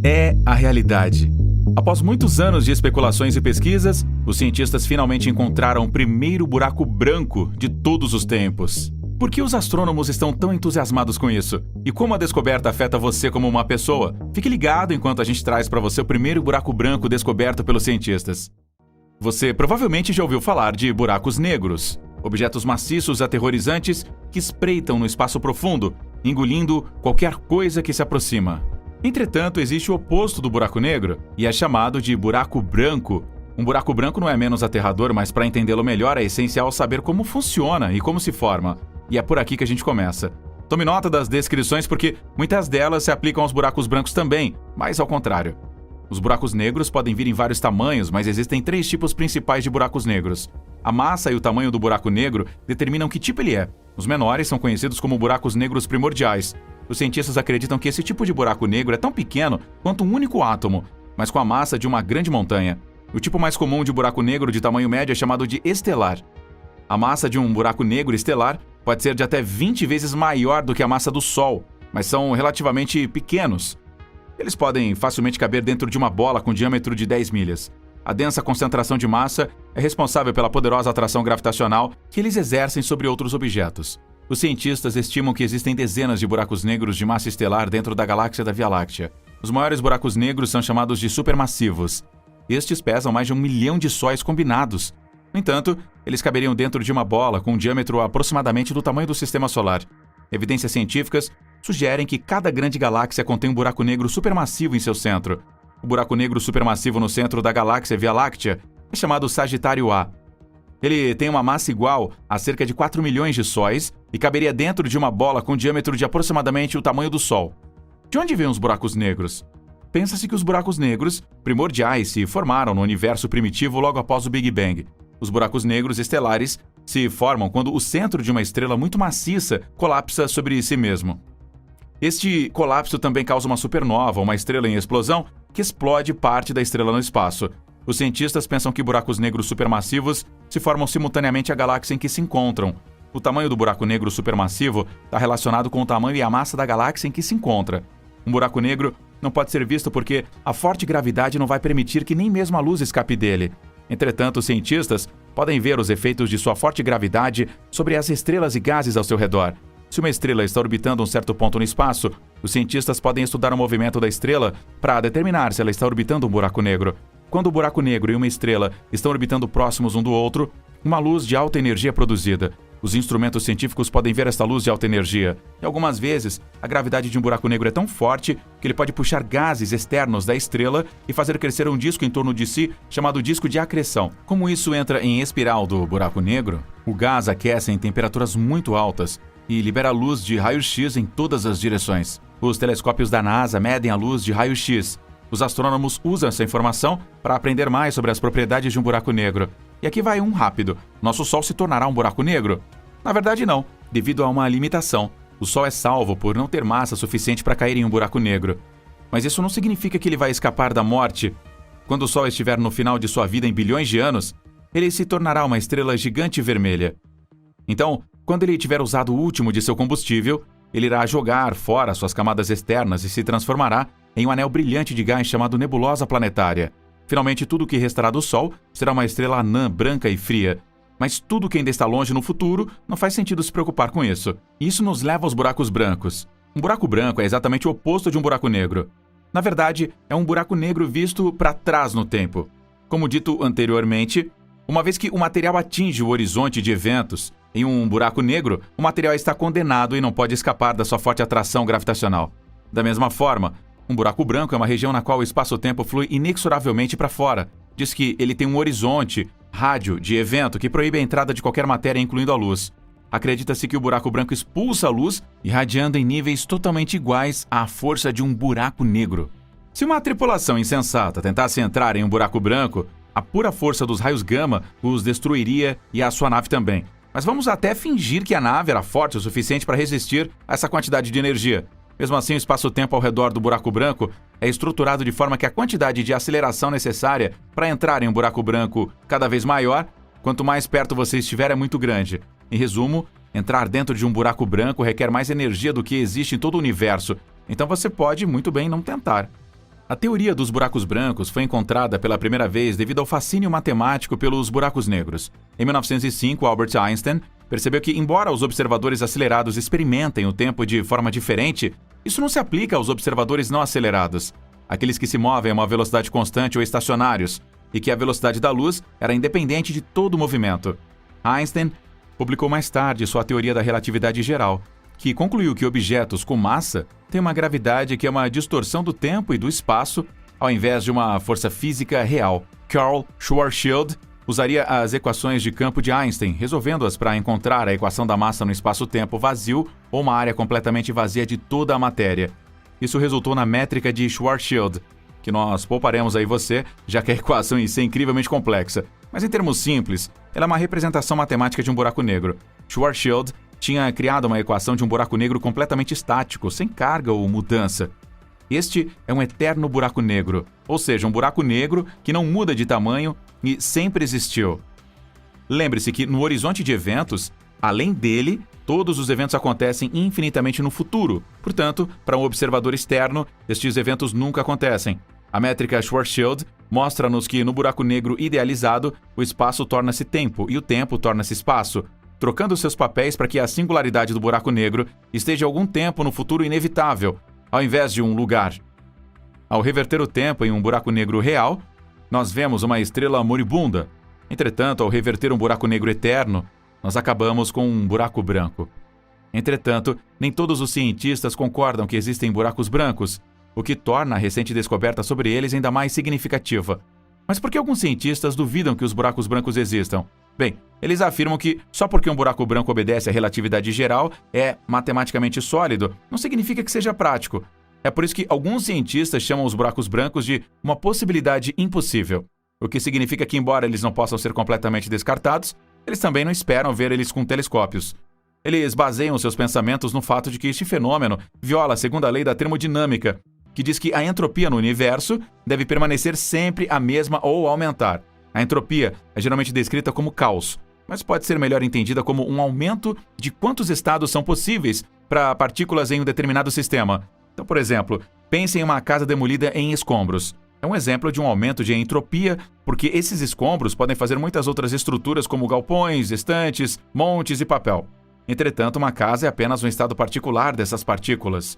é a realidade. Após muitos anos de especulações e pesquisas, os cientistas finalmente encontraram o primeiro buraco branco de todos os tempos. Por que os astrônomos estão tão entusiasmados com isso? E como a descoberta afeta você como uma pessoa? Fique ligado enquanto a gente traz para você o primeiro buraco branco descoberto pelos cientistas. Você provavelmente já ouviu falar de buracos negros, objetos maciços aterrorizantes que espreitam no espaço profundo, engolindo qualquer coisa que se aproxima. Entretanto, existe o oposto do buraco negro, e é chamado de buraco branco. Um buraco branco não é menos aterrador, mas para entendê-lo melhor é essencial saber como funciona e como se forma. E é por aqui que a gente começa. Tome nota das descrições porque muitas delas se aplicam aos buracos brancos também, mas ao contrário. Os buracos negros podem vir em vários tamanhos, mas existem 3 tipos principais de buracos negros. A massa e o tamanho do buraco negro determinam que tipo ele é. Os menores são conhecidos como buracos negros primordiais. Os cientistas acreditam que esse tipo de buraco negro é tão pequeno quanto um único átomo, mas com a massa de uma grande montanha. O tipo mais comum de buraco negro de tamanho médio é chamado de estelar. A massa de um buraco negro estelar pode ser de até 20 vezes maior do que a massa do Sol, mas são relativamente pequenos. Eles podem facilmente caber dentro de uma bola com diâmetro de 10 milhas. A densa concentração de massa é responsável pela poderosa atração gravitacional que eles exercem sobre outros objetos. Os cientistas estimam que existem dezenas de buracos negros de massa estelar dentro da galáxia da Via Láctea. Os maiores buracos negros são chamados de supermassivos. Estes pesam mais de 1 milhão de sóis combinados. No entanto, eles caberiam dentro de uma bola com um diâmetro aproximadamente do tamanho do Sistema Solar. Evidências científicas sugerem que cada grande galáxia contém um buraco negro supermassivo em seu centro. O buraco negro supermassivo no centro da galáxia Via Láctea é chamado Sagitário A. Ele tem uma massa igual a cerca de 4 milhões de sóis e caberia dentro de uma bola com diâmetro de aproximadamente o tamanho do Sol. De onde vêm os buracos negros? Pensa-se que os buracos negros primordiais se formaram no universo primitivo logo após o Big Bang. Os buracos negros estelares se formam quando o centro de uma estrela muito maciça colapsa sobre si mesmo. Este colapso também causa uma supernova, uma estrela em explosão, que explode parte da estrela no espaço. Os cientistas pensam que buracos negros supermassivos se formam simultaneamente à galáxia em que se encontram. O tamanho do buraco negro supermassivo está relacionado com o tamanho e a massa da galáxia em que se encontra. Um buraco negro não pode ser visto porque a forte gravidade não vai permitir que nem mesmo a luz escape dele. Entretanto, os cientistas podem ver os efeitos de sua forte gravidade sobre as estrelas e gases ao seu redor. Se uma estrela está orbitando um certo ponto no espaço, os cientistas podem estudar o movimento da estrela para determinar se ela está orbitando um buraco negro. Quando o buraco negro e uma estrela estão orbitando próximos um do outro, uma luz de alta energia é produzida. Os instrumentos científicos podem ver esta luz de alta energia. E algumas vezes, a gravidade de um buraco negro é tão forte que ele pode puxar gases externos da estrela e fazer crescer um disco em torno de si, chamado disco de acreção. Como isso entra em espiral do buraco negro, o gás aquece em temperaturas muito altas e libera luz de raio-x em todas as direções. Os telescópios da NASA medem a luz de raio-x. Os astrônomos usam essa informação para aprender mais sobre as propriedades de um buraco negro. E aqui vai um rápido. Nosso Sol se tornará um buraco negro? Na verdade, não, devido a uma limitação. O Sol é salvo por não ter massa suficiente para cair em um buraco negro. Mas isso não significa que ele vai escapar da morte. Quando o Sol estiver no final de sua vida em bilhões de anos, ele se tornará uma estrela gigante vermelha. Então, quando ele tiver usado o último de seu combustível, ele irá jogar fora suas camadas externas e se transformará em um anel brilhante de gás chamado nebulosa planetária. Finalmente, tudo o que restará do Sol será uma estrela anã, branca e fria. Mas tudo que ainda está longe no futuro, não faz sentido se preocupar com isso. Isso nos leva aos buracos brancos. Um buraco branco é exatamente o oposto de um buraco negro. Na verdade, é um buraco negro visto para trás no tempo. Como dito anteriormente, uma vez que o material atinge o horizonte de eventos, em um buraco negro, o material está condenado e não pode escapar da sua forte atração gravitacional. Da mesma forma, um buraco branco é uma região na qual o espaço-tempo flui inexoravelmente para fora. Diz que ele tem um horizonte, rádio, de evento que proíbe a entrada de qualquer matéria, incluindo a luz. Acredita-se que o buraco branco expulsa a luz, irradiando em níveis totalmente iguais à força de um buraco negro. Se uma tripulação insensata tentasse entrar em um buraco branco, a pura força dos raios gama os destruiria e a sua nave também. Mas vamos até fingir que a nave era forte o suficiente para resistir a essa quantidade de energia. Mesmo assim, o espaço-tempo ao redor do buraco branco é estruturado de forma que a quantidade de aceleração necessária para entrar em um buraco branco cada vez maior, quanto mais perto você estiver, é muito grande. Em resumo, entrar dentro de um buraco branco requer mais energia do que existe em todo o universo, então você pode muito bem não tentar. A teoria dos buracos brancos foi encontrada pela primeira vez devido ao fascínio matemático pelos buracos negros. Em 1905, Albert Einstein percebeu que, embora os observadores acelerados experimentem o tempo de forma diferente, isso não se aplica aos observadores não acelerados, aqueles que se movem a uma velocidade constante ou estacionários, e que a velocidade da luz era independente de todo o movimento. Einstein publicou mais tarde sua teoria da relatividade geral, que concluiu que objetos com massa têm uma gravidade que é uma distorção do tempo e do espaço, ao invés de uma força física real. Karl Schwarzschild usaria as equações de campo de Einstein, resolvendo-as para encontrar a equação da massa no espaço-tempo vazio ou uma área completamente vazia de toda a matéria. Isso resultou na métrica de Schwarzschild, que nós pouparemos aí você, já que a equação em si é incrivelmente complexa. Mas em termos simples, ela é uma representação matemática de um buraco negro. Schwarzschild tinha criado uma equação de um buraco negro completamente estático, sem carga ou mudança. Este é um eterno buraco negro, ou seja, um buraco negro que não muda de tamanho e sempre existiu. Lembre-se que no horizonte de eventos, além dele, todos os eventos acontecem infinitamente no futuro. Portanto, para um observador externo, estes eventos nunca acontecem. A métrica Schwarzschild mostra-nos que no buraco negro idealizado, o espaço torna-se tempo e o tempo torna-se espaço, trocando seus papéis para que a singularidade do buraco negro esteja algum tempo no futuro inevitável, ao invés de um lugar. Ao reverter o tempo em um buraco negro real, nós vemos uma estrela moribunda. Entretanto, ao reverter um buraco negro eterno, nós acabamos com um buraco branco. Entretanto, nem todos os cientistas concordam que existem buracos brancos, o que torna a recente descoberta sobre eles ainda mais significativa. Mas por que alguns cientistas duvidam que os buracos brancos existam? Bem, eles afirmam que só porque um buraco branco obedece à relatividade geral, é matematicamente sólido, não significa que seja prático. É por isso que alguns cientistas chamam os buracos brancos de uma possibilidade impossível, o que significa que, embora eles não possam ser completamente descartados, eles também não esperam ver eles com telescópios. Eles baseiam seus pensamentos no fato de que este fenômeno viola a segunda lei da termodinâmica, que diz que a entropia no universo deve permanecer sempre a mesma ou aumentar. A entropia é geralmente descrita como caos, mas pode ser melhor entendida como um aumento de quantos estados são possíveis para partículas em um determinado sistema. Então, por exemplo, pense em uma casa demolida em escombros. É um exemplo de um aumento de entropia, porque esses escombros podem fazer muitas outras estruturas como galpões, estantes, montes e papel. Entretanto, uma casa é apenas um estado particular dessas partículas.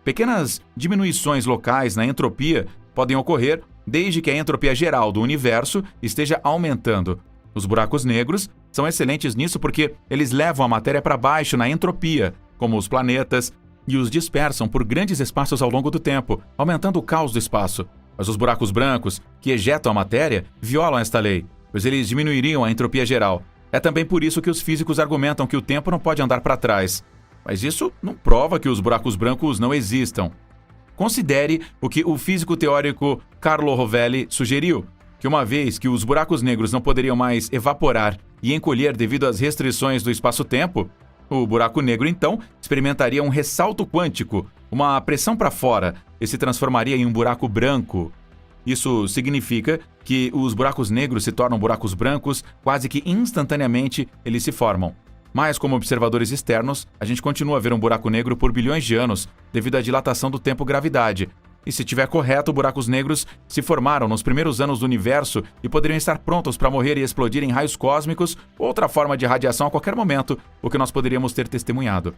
Pequenas diminuições locais na entropia podem ocorrer desde que a entropia geral do universo esteja aumentando. Os buracos negros são excelentes nisso porque eles levam a matéria para baixo na entropia, como os planetas, e os dispersam por grandes espaços ao longo do tempo, aumentando o caos do espaço. Mas os buracos brancos, que ejetam a matéria, violam esta lei, pois eles diminuiriam a entropia geral. É também por isso que os físicos argumentam que o tempo não pode andar para trás. Mas isso não prova que os buracos brancos não existam. Considere o que o físico teórico Carlo Rovelli sugeriu, que uma vez que os buracos negros não poderiam mais evaporar e encolher devido às restrições do espaço-tempo, o buraco negro, então, experimentaria um ressalto quântico, uma pressão para fora, e se transformaria em um buraco branco. Isso significa que os buracos negros se tornam buracos brancos quase que instantaneamente eles se formam. Mas, como observadores externos, a gente continua a ver um buraco negro por bilhões de anos devido à dilatação do tempo-gravidade. E se estiver correto, buracos negros se formaram nos primeiros anos do universo e poderiam estar prontos para morrer e explodir em raios cósmicos ou outra forma de radiação a qualquer momento, o que nós poderíamos ter testemunhado.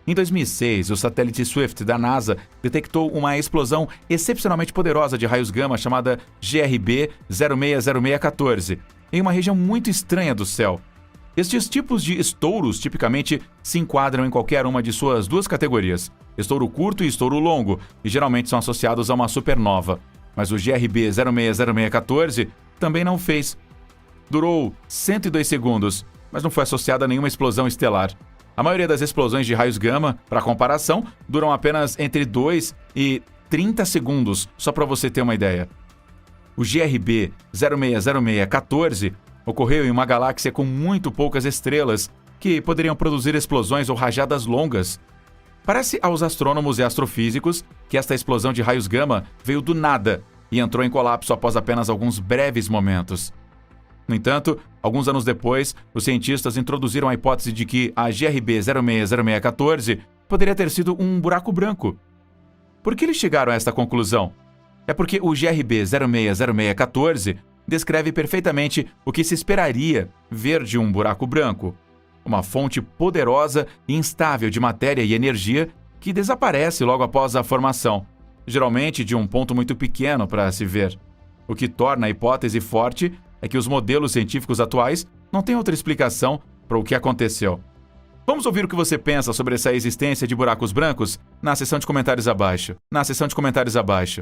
Em 2006, o satélite Swift da NASA detectou uma explosão excepcionalmente poderosa de raios gama chamada GRB 060614, em uma região muito estranha do céu. Estes tipos de estouros tipicamente se enquadram em qualquer uma de suas duas categorias, estouro curto e estouro longo, e geralmente são associados a uma supernova. Mas o GRB 060614 também não fez. Durou 102 segundos, mas não foi associado a nenhuma explosão estelar. A maioria das explosões de raios gama, para comparação, duram apenas entre 2 e 30 segundos, só para você ter uma ideia. O GRB 060614 ocorreu em uma galáxia com muito poucas estrelas, que poderiam produzir explosões ou rajadas longas. Parece aos astrônomos e astrofísicos que esta explosão de raios gama veio do nada e entrou em colapso após apenas alguns breves momentos. No entanto, alguns anos depois, os cientistas introduziram a hipótese de que a GRB 060614 poderia ter sido um buraco branco. Por que eles chegaram a esta conclusão? É porque o GRB 060614 descreve perfeitamente o que se esperaria ver de um buraco branco. Uma fonte poderosa e instável de matéria e energia que desaparece logo após a formação, geralmente de um ponto muito pequeno para se ver. O que torna a hipótese forte é que os modelos científicos atuais não têm outra explicação para o que aconteceu. Vamos ouvir o que você pensa sobre essa existência de buracos brancos na seção de comentários abaixo.